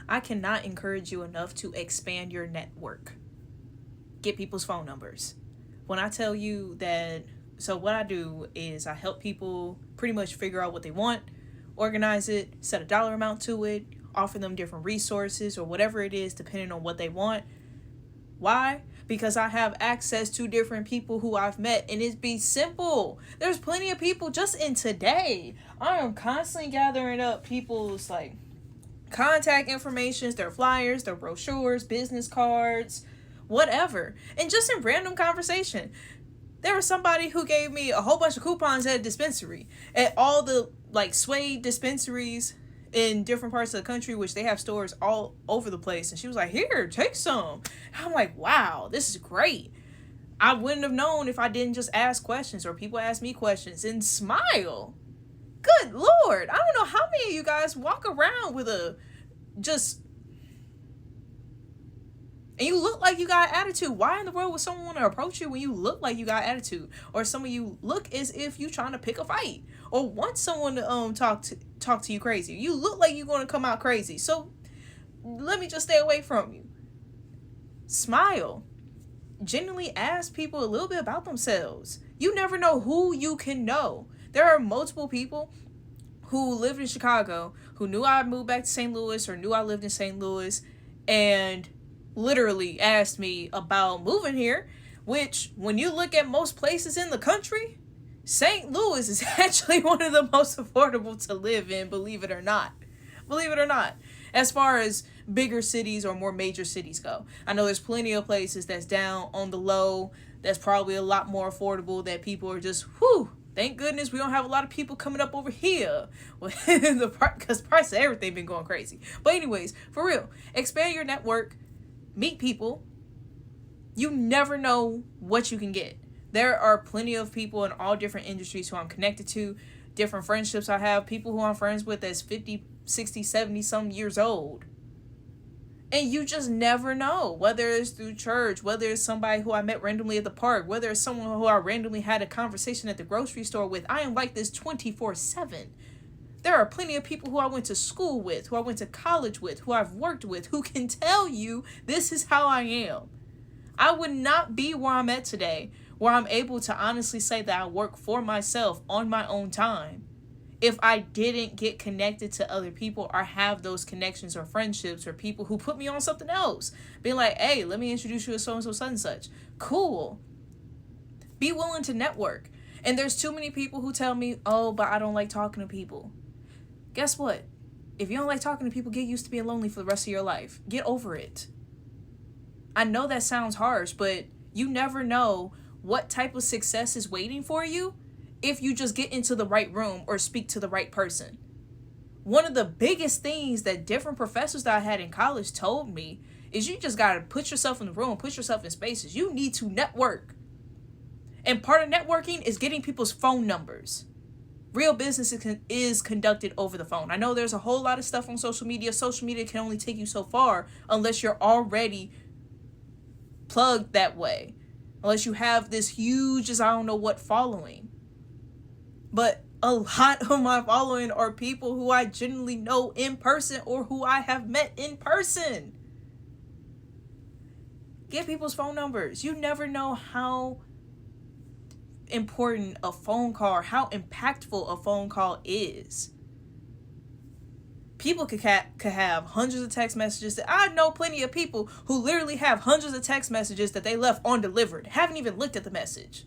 I cannot encourage you enough to expand your network. Get people's phone numbers. When I tell you that, so what I do is I help people pretty much figure out what they want, organize it, set a dollar amount to it, offer them different resources or whatever it is depending on what they want. Why? Because I have access to different people who I've met, and it be simple. There's plenty of people just in today. I am constantly gathering up people's like contact informations, their flyers, their brochures, business cards, whatever. And just in random conversation, there was somebody who gave me a whole bunch of coupons at a dispensary, at all the like Suede dispensaries in different parts of the country, which they have stores all over the place. And she was like, here, take some. And I'm like, wow, this is great. I wouldn't have known if I didn't just ask questions or people ask me questions and smile. Good Lord. I don't know how many of you guys walk around with a just, and you look like you got attitude. Why in the world would someone want to approach you when you look like you got attitude? Or some of you look as if you trying to pick a fight or want someone to talk to you crazy. You look like you're going to come out crazy. So let me just stay away from you. Smile. Genuinely ask people a little bit about themselves. You never know who you can know. There are multiple people who lived in Chicago who knew I moved back to St. Louis or knew I lived in St. Louis and literally asked me about moving here, which when you look at most places in the country, St. Louis is actually one of the most affordable to live in, believe it or not. Believe it or not. As far as bigger cities or more major cities go. I know there's plenty of places that's down on the low, that's probably a lot more affordable, that people are just, whew, thank goodness we don't have a lot of people coming up over here. Because price of everything been going crazy. But anyways, for real, expand your network. Meet people. You never know what you can get. There are plenty of people in all different industries who I'm connected to, different friendships I have, people who I'm friends with that's 50, 60, 70 some years old. And you just never know, whether it's through church, whether it's somebody who I met randomly at the park, whether it's someone who I randomly had a conversation at the grocery store with. I am like this 24/7. There are plenty of people who I went to school with, who I went to college with, who I've worked with, who can tell you this is how I am. I would not be where I'm at today, where I'm able to honestly say that I work for myself on my own time, if I didn't get connected to other people or have those connections or friendships or people who put me on something else. Being like, hey, let me introduce you to so-and-so, such and such. Cool. Be willing to network. And there's too many people who tell me, oh, but I don't like talking to people. Guess what? If you don't like talking to people, get used to being lonely for the rest of your life. Get over it. I know that sounds harsh, but you never know what type of success is waiting for you if you just get into the right room or speak to the right person. One of the biggest things that different professors that I had in college told me is you just got to put yourself in the room, put yourself in spaces. You need to network. And part of networking is getting people's phone numbers. Real business is conducted over the phone. I know there's a whole lot of stuff on social media. Social media can only take you so far unless you're already plugged that way. Unless you have this huge, I don't know what, following. But a lot of my following are people who I genuinely know in person or who I have met in person. Get people's phone numbers. You never know how important a phone call or how impactful a phone call is. People could have hundreds of text messages. I know plenty of people who literally have hundreds of text messages that they left undelivered. Haven't even looked at the message.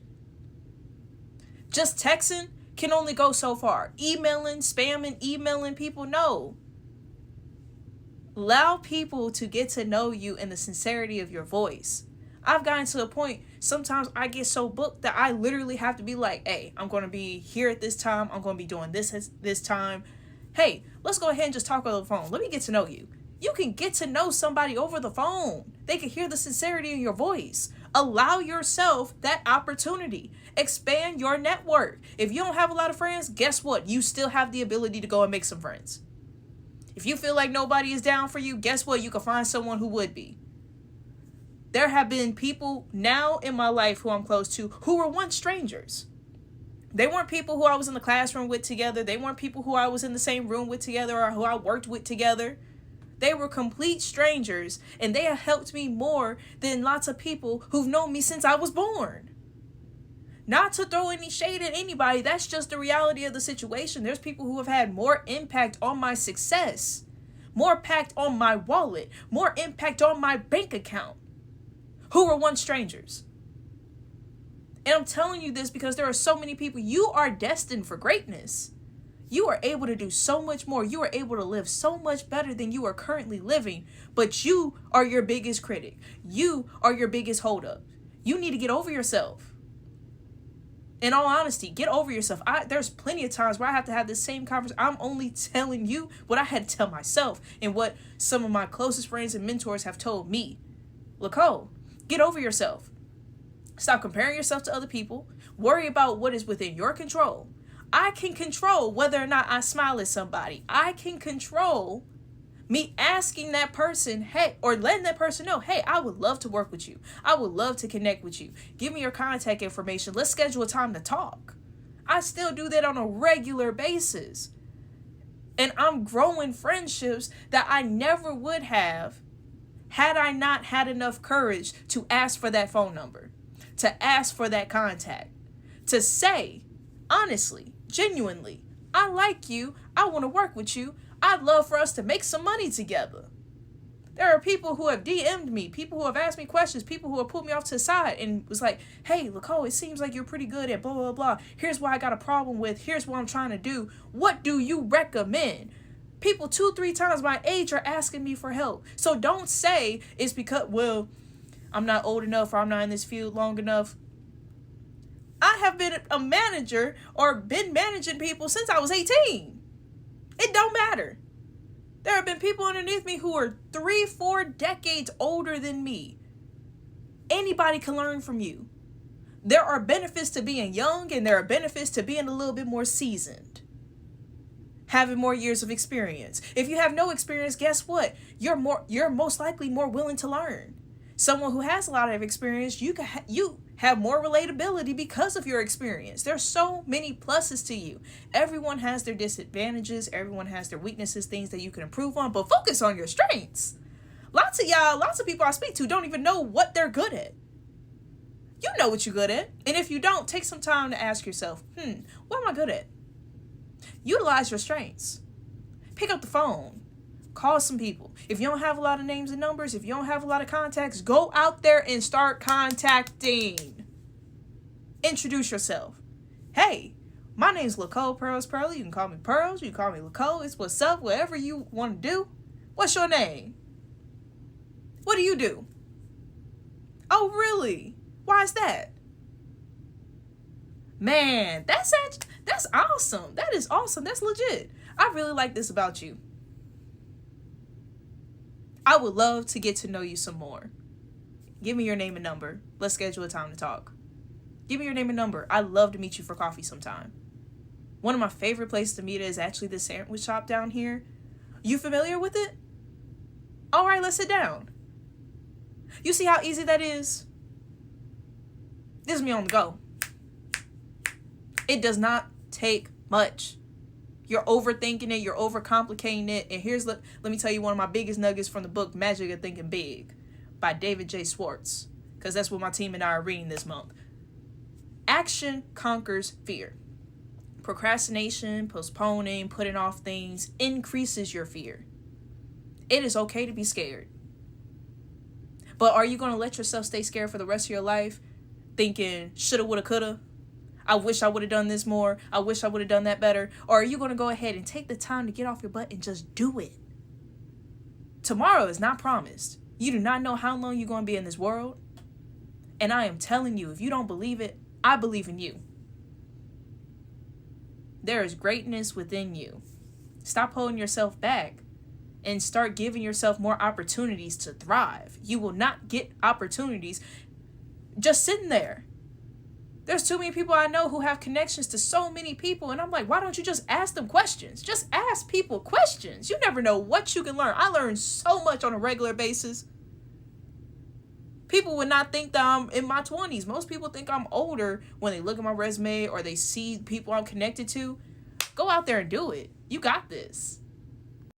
Just texting can only go so far. Spamming, emailing people, no. Allow people to get to know you and the sincerity of your voice. I've gotten to a point, sometimes I get so booked that I literally have to be like, hey, I'm going to be here at this time. I'm going to be doing this time. Hey, let's go ahead and just talk over the phone. Let me get to know you. You can get to know somebody over the phone. They can hear the sincerity in your voice. Allow yourself that opportunity. Expand your network. If you don't have a lot of friends, guess what? You still have the ability to go and make some friends. If you feel like nobody is down for you, guess what? You can find someone who would be. There have been people now in my life who I'm close to who were once strangers. They weren't people who I was in the classroom with together. They weren't people who I was in the same room with together or who I worked with together. They were complete strangers, and they have helped me more than lots of people who've known me since I was born. Not to throw any shade at anybody, that's just the reality of the situation. There's people who have had more impact on my success, more impact on my wallet, more impact on my bank account, who were once strangers. And I'm telling you this because there are so many people. You are destined for greatness. You are able to do so much more. You are able to live so much better than you are currently living. But you are your biggest critic. You are your biggest holdup. You need to get over yourself. In all honesty, get over yourself. There's plenty of times where I have to have this same conversation. I'm only telling you what I had to tell myself and what some of my closest friends and mentors have told me. Nicole, get over yourself. Stop comparing yourself to other people. Worry about what is within your control. I can control whether or not I smile at somebody. I can control me asking that person, hey, or letting that person know, hey, I would love to work with you. I would love to connect with you. Give me your contact information. Let's schedule a time to talk. I still do that on a regular basis. And I'm growing friendships that I never would have had I not had enough courage to ask for that phone number, to ask for that contact, to say, honestly, genuinely, I like you. I want to work with you. I'd love for us to make some money together. There are people who have DM'd me, people who have asked me questions, people who have pulled me off to the side and was like, hey, Nicole, it seems like you're pretty good at blah, blah, blah. Here's what I got a problem with. Here's what I'm trying to do. What do you recommend? People 2-3 times my age are asking me for help. So don't say it's because, well, I'm not old enough or I'm not in this field long enough. I have been a manager or been managing people since I was 18. It don't matter. There have been people underneath me who are 3-4 decades older than me. Anybody can learn from you. There are benefits to being young and there are benefits to being a little bit more seasoned. Having more years of experience. If you have no experience, guess what? You're most likely more willing to learn. Someone who has a lot of experience, you have more relatability because of your experience. There's so many pluses to you. Everyone has their disadvantages. Everyone has their weaknesses, things that you can improve on, but focus on your strengths. Lots of people I speak to don't even know what they're good at. You know what you're good at. And if you don't, take some time to ask yourself, what am I good at? Utilize your strengths. Pick up the phone. Call some people. If you don't have a lot of names and numbers, if you don't have a lot of contacts, go out there and start contacting. Introduce yourself. Hey, my name's Nicole Pearls Pearly. You can call me Pearls. You can call me Nicole. It's what's up, whatever you want to do. What's your name? What do you do? Oh, really? Why is that? Man, that's awesome. That is awesome. That's legit. I really like this about you. I would love to get to know you some more. Give me your name and number. Let's schedule a time to talk. Give me your name and number. I'd love to meet you for coffee sometime. One of my favorite places to meet is actually the sandwich shop down here. You familiar with it? All right, let's sit down. You see how easy that is? This is me on the go. It does not take much. You're overthinking it. You're overcomplicating it. And let me tell you one of my biggest nuggets from the book, Magic of Thinking Big by David J. Schwartz. Because that's what my team and I are reading this month. Action conquers fear. Procrastination, postponing, putting off things increases your fear. It is okay to be scared. But are you going to let yourself stay scared for the rest of your life? Thinking, shoulda, woulda, coulda? I wish I would have done this more. I wish I would have done that better. Or are you going to go ahead and take the time to get off your butt and just do it? Tomorrow is not promised. You do not know how long you're going to be in this world. And I am telling you, if you don't believe it, I believe in you. There is greatness within you. Stop holding yourself back and start giving yourself more opportunities to thrive. You will not get opportunities just sitting there. There's too many people I know who have connections to so many people. And I'm like, why don't you just ask them questions? Just ask people questions. You never know what you can learn. I learn so much on a regular basis. People would not think that I'm in my 20s. Most people think I'm older when they look at my resume or they see people I'm connected to. Go out there and do it. You got this.